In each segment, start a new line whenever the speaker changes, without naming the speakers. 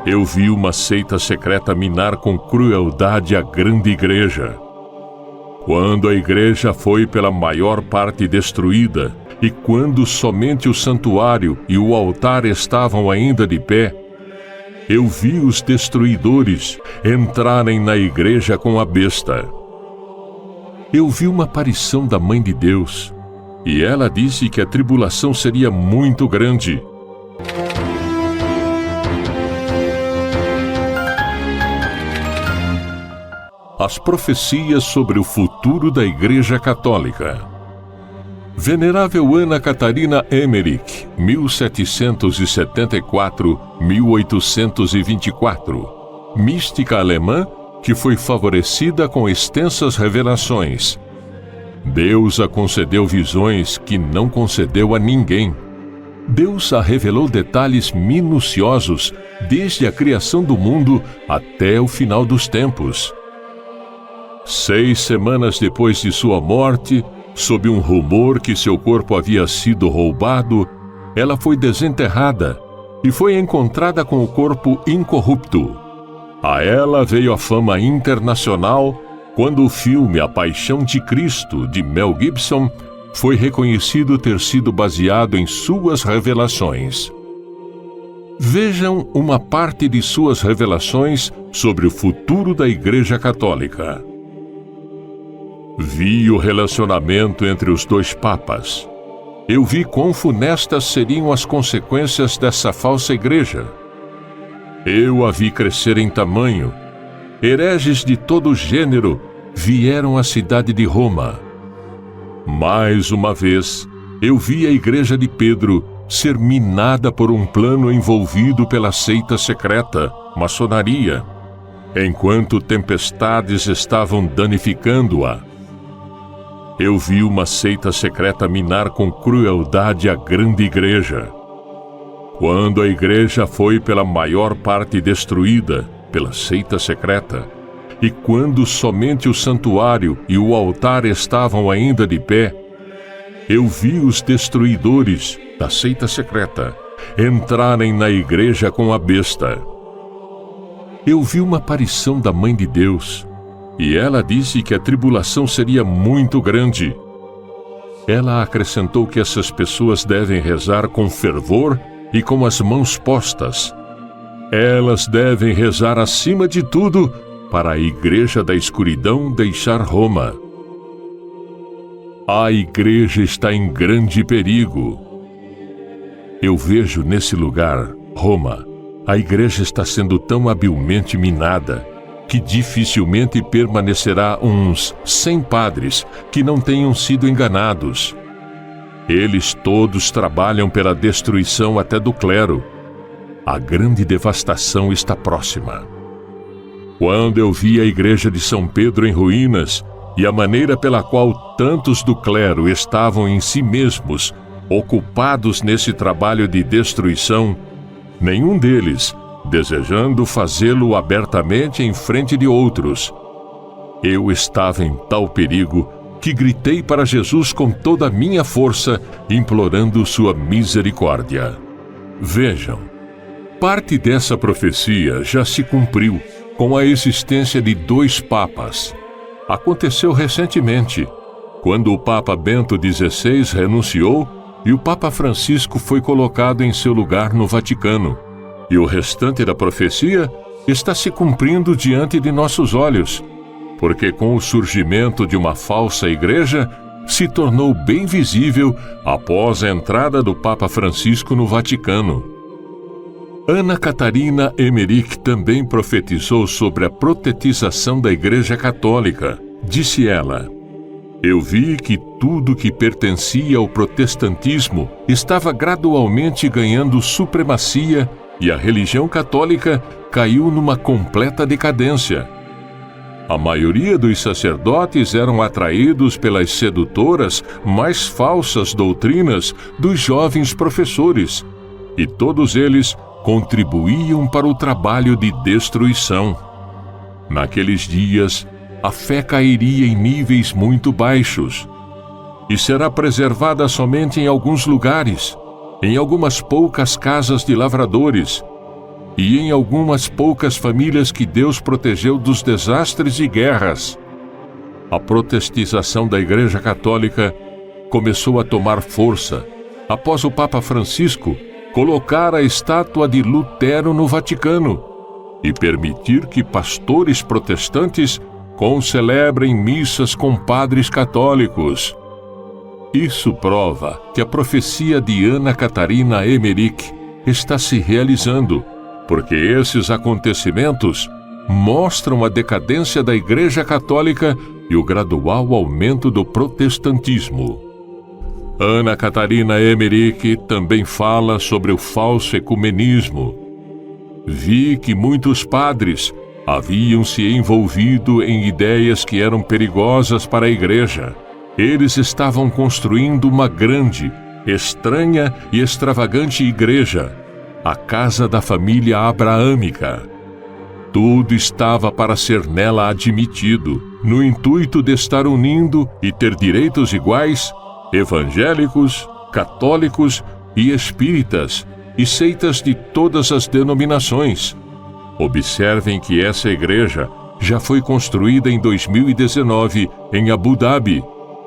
Eu vi uma seita secreta minar com crueldade a grande igreja. Quando a igreja foi pela maior parte destruída, e quando somente o santuário e o altar estavam ainda de pé, eu vi os destruidores entrarem na igreja com a besta. Eu vi uma aparição da Mãe de Deus, e ela disse que a tribulação seria muito grande. As profecias sobre o futuro da Igreja Católica. Venerável Ana Catarina Emmerich, 1774-1824, mística alemã que foi favorecida com extensas revelações. Deus a concedeu visões que não concedeu a ninguém. Deus a revelou detalhes minuciosos desde a criação do mundo até o final dos tempos. 6 semanas depois de sua morte, sob um rumor que seu corpo havia sido roubado, ela foi desenterrada e foi encontrada com o corpo incorrupto. A ela veio a fama internacional quando o filme A Paixão de Cristo, de Mel Gibson, foi reconhecido ter sido baseado em suas revelações. Vejam uma parte de suas revelações sobre o futuro da Igreja Católica. Vi o relacionamento entre os 2 papas. Eu vi quão funestas seriam as consequências dessa falsa igreja. Eu a vi crescer em tamanho. Hereges de todo gênero vieram à cidade de Roma. Mais uma vez, eu vi a igreja de Pedro ser minada por um plano envolvido pela seita secreta, maçonaria, enquanto tempestades estavam danificando-a. Eu vi uma seita secreta minar com crueldade a grande igreja. Quando a igreja foi pela maior parte destruída pela seita secreta, e quando somente o santuário e o altar estavam ainda de pé, eu vi os destruidores da seita secreta entrarem na igreja com a besta. Eu vi uma aparição da Mãe de Deus, e ela disse que a tribulação seria muito grande. Ela acrescentou que essas pessoas devem rezar com fervor e com as mãos postas. Elas devem rezar acima de tudo para a igreja da escuridão deixar Roma. A igreja está em grande perigo. Eu vejo nesse lugar, Roma, a igreja está sendo tão habilmente minada que dificilmente permanecerá uns 100 padres que não tenham sido enganados. Eles todos trabalham pela destruição até do clero. A grande devastação está próxima. Quando eu vi a igreja de São Pedro em ruínas e a maneira pela qual tantos do clero estavam em si mesmos ocupados nesse trabalho de destruição, nenhum deles desejando fazê-lo abertamente em frente de outros. Eu estava em tal perigo que gritei para Jesus com toda a minha força, implorando sua misericórdia. Vejam, parte dessa profecia já se cumpriu com a existência de 2 papas. Aconteceu recentemente, quando o Papa Bento XVI renunciou e o Papa Francisco foi colocado em seu lugar no Vaticano. E o restante da profecia está se cumprindo diante de nossos olhos, porque com o surgimento de uma falsa igreja, se tornou bem visível após a entrada do Papa Francisco no Vaticano. Ana Catarina Emmerich também profetizou sobre a protetização da Igreja Católica. Disse ela: eu vi que tudo que pertencia ao protestantismo estava gradualmente ganhando supremacia e a religião católica caiu numa completa decadência. A maioria dos sacerdotes eram atraídos pelas sedutoras, mais falsas doutrinas dos jovens professores, e todos eles contribuíam para o trabalho de destruição. Naqueles dias, a fé cairia em níveis muito baixos e será preservada somente em alguns lugares, em algumas poucas casas de lavradores, e em algumas poucas famílias que Deus protegeu dos desastres e guerras. A protestização da Igreja Católica começou a tomar força após o Papa Francisco colocar a estátua de Lutero no Vaticano e permitir que pastores protestantes concelebrem missas com padres católicos. Isso prova que a profecia de Ana Catarina Emmerich está se realizando, porque esses acontecimentos mostram a decadência da Igreja Católica e o gradual aumento do protestantismo. Ana Catarina Emmerich também fala sobre o falso ecumenismo. Vi que muitos padres haviam se envolvido em ideias que eram perigosas para a Igreja. Eles estavam construindo uma grande, estranha e extravagante igreja, a casa da família abraâmica. Tudo estava para ser nela admitido, no intuito de estar unindo e ter direitos iguais evangélicos, católicos e espíritas e seitas de todas as denominações. Observem que essa igreja já foi construída em 2019 em Abu Dhabi,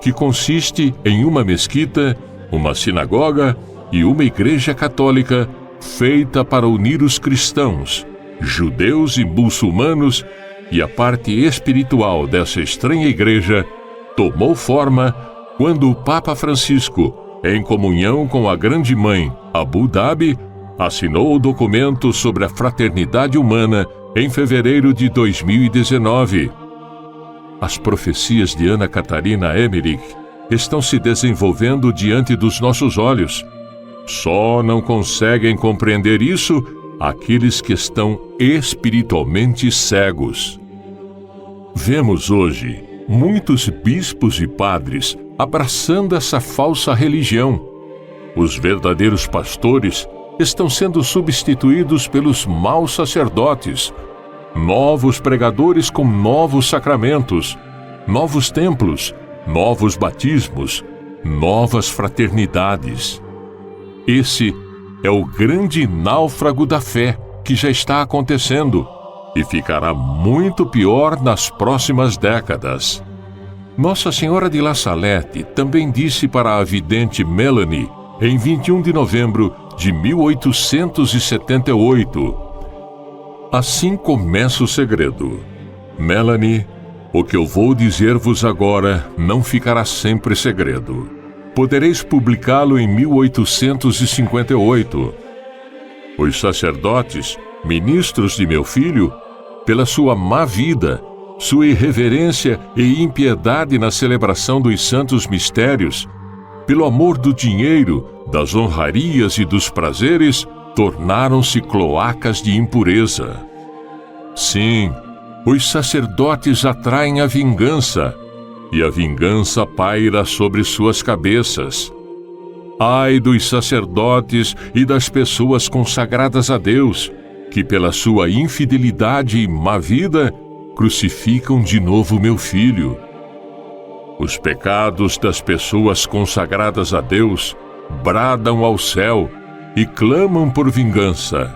que consiste em uma mesquita, uma sinagoga e uma igreja católica feita para unir os cristãos, judeus e muçulmanos, e a parte espiritual dessa estranha igreja tomou forma quando o Papa Francisco, em comunhão com a Grande Mãe Abu Dhabi, assinou o documento sobre a fraternidade humana em fevereiro de 2019. As profecias de Ana Catarina Emmerich estão se desenvolvendo diante dos nossos olhos. Só não conseguem compreender isso aqueles que estão espiritualmente cegos. Vemos hoje muitos bispos e padres abraçando essa falsa religião. Os verdadeiros pastores estão sendo substituídos pelos maus sacerdotes, novos pregadores com novos sacramentos, novos templos, novos batismos, novas fraternidades. Esse é o grande náufrago da fé que já está acontecendo e ficará muito pior nas próximas décadas. Nossa Senhora de La Salette também disse para a vidente Melanie, em 21 de novembro de 1878, assim começa o segredo. Melanie, o que eu vou dizer-vos agora não ficará sempre segredo. Podereis publicá-lo em 1858. Os sacerdotes, ministros de meu filho, pela sua má vida, sua irreverência e impiedade na celebração dos santos mistérios, pelo amor do dinheiro, das honrarias e dos prazeres, tornaram-se cloacas de impureza. Sim, os sacerdotes atraem a vingança, e a vingança paira sobre suas cabeças. Ai dos sacerdotes e das pessoas consagradas a Deus, que pela sua infidelidade e má vida crucificam de novo meu filho. Os pecados das pessoas consagradas a Deus bradam ao céu e clamam por vingança.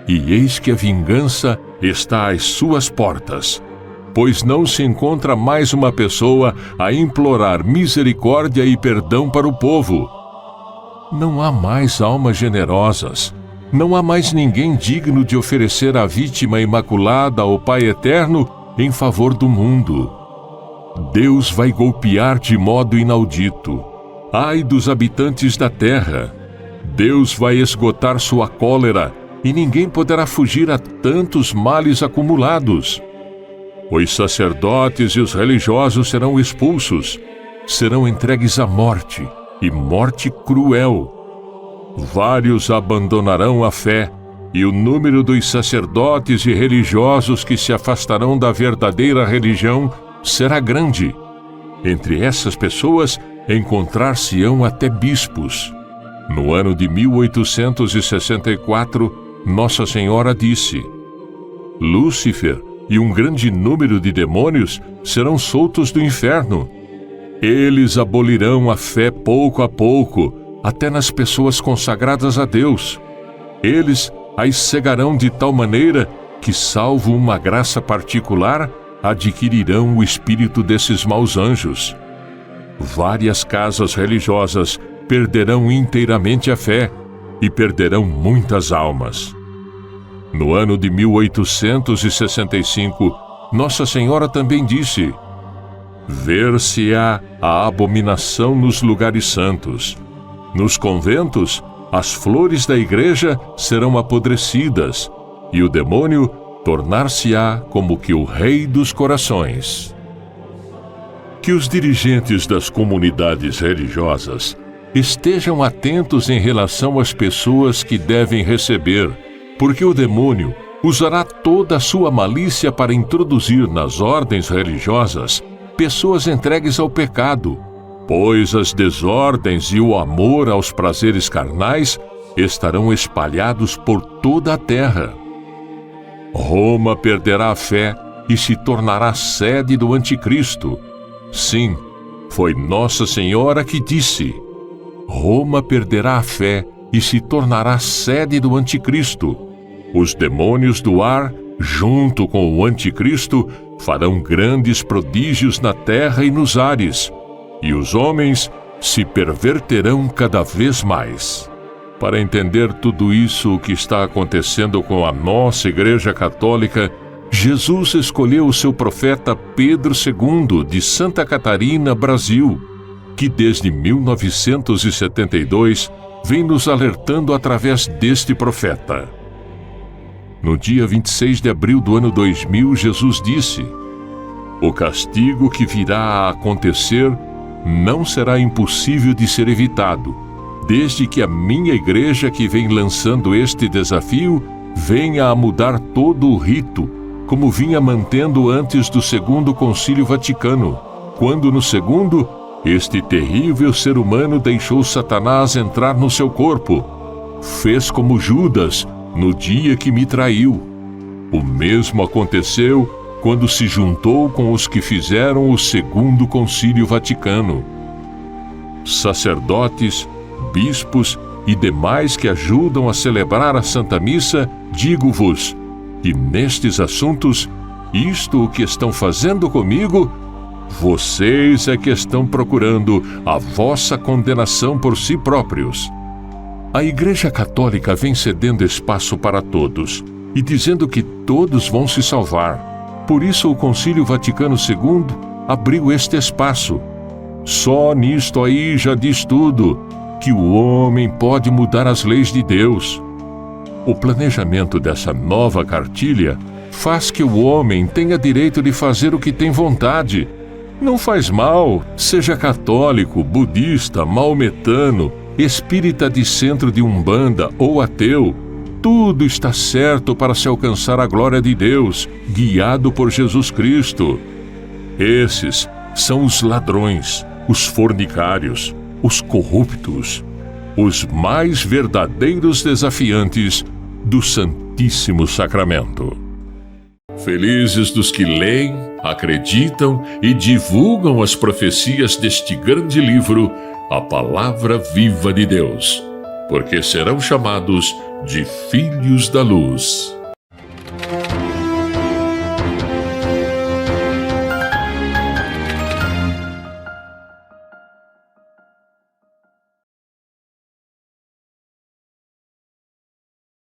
E eis que a vingança está às suas portas, pois não se encontra mais uma pessoa a implorar misericórdia e perdão para o povo. Não há mais almas generosas, não há mais ninguém digno de oferecer a vítima imaculada ao Pai Eterno em favor do mundo. Deus vai golpear de modo inaudito. Ai dos habitantes da terra! Deus vai esgotar sua cólera e ninguém poderá fugir a tantos males acumulados. Os sacerdotes e os religiosos serão expulsos, serão entregues à morte, e morte cruel. Vários abandonarão a fé, e o número dos sacerdotes e religiosos que se afastarão da verdadeira religião será grande. Entre essas pessoas, encontrar-se-ão até bispos. No ano de 1864, Nossa Senhora disse: Lúcifer e um grande número de demônios serão soltos do inferno. Eles abolirão a fé pouco a pouco, até nas pessoas consagradas a Deus. Eles as cegarão de tal maneira que, salvo uma graça particular, adquirirão o espírito desses maus anjos. Várias casas religiosas perderão inteiramente a fé e perderão muitas almas. No ano de 1865, Nossa Senhora também disse: ver-se-á a abominação nos lugares santos. Nos conventos, as flores da igreja serão apodrecidas, e o demônio tornar-se-á como que o rei dos corações. Que os dirigentes das comunidades religiosas estejam atentos em relação às pessoas que devem receber, porque o demônio usará toda a sua malícia para introduzir nas ordens religiosas pessoas entregues ao pecado, pois as desordens e o amor aos prazeres carnais estarão espalhados por toda a terra. Roma perderá a fé e se tornará sede do anticristo. Sim, foi Nossa Senhora que disse: Roma perderá a fé e se tornará sede do anticristo. Os demônios do ar, junto com o anticristo, farão grandes prodígios na terra e nos ares, e os homens se perverterão cada vez mais. Para entender tudo isso o que está acontecendo com a nossa Igreja Católica, Jesus escolheu o seu profeta Pedro II, de Santa Catarina, Brasil, que desde 1972 vem nos alertando através deste profeta. No dia 26 de abril do ano 2000, Jesus disse: o castigo que virá a acontecer não será impossível de ser evitado, desde que a minha igreja, que vem lançando este desafio, venha a mudar todo o rito, como vinha mantendo antes do Segundo Concílio Vaticano, quando no segundo, este terrível ser humano deixou Satanás entrar no seu corpo. Fez como Judas no dia que me traiu. O mesmo aconteceu quando se juntou com os que fizeram o Segundo Concílio Vaticano. Sacerdotes, bispos e demais que ajudam a celebrar a Santa Missa, digo-vos que nestes assuntos, isto o que estão fazendo comigo, vocês é que estão procurando a vossa condenação por si próprios. A Igreja Católica vem cedendo espaço para todos e dizendo que todos vão se salvar. Por isso o Concílio Vaticano II abriu este espaço. Só nisto aí já diz tudo, que o homem pode mudar as leis de Deus. O planejamento dessa nova cartilha faz que o homem tenha direito de fazer o que tem vontade. Não faz mal, seja católico, budista, maometano, espírita de centro de Umbanda ou ateu. Tudo está certo para se alcançar a glória de Deus, guiado por Jesus Cristo. Esses são os ladrões, os fornicários, os corruptos, os mais verdadeiros desafiantes do Santíssimo Sacramento. Felizes dos que leem, acreditam e divulgam as profecias deste grande livro, a Palavra Viva de Deus, porque serão chamados de filhos da luz.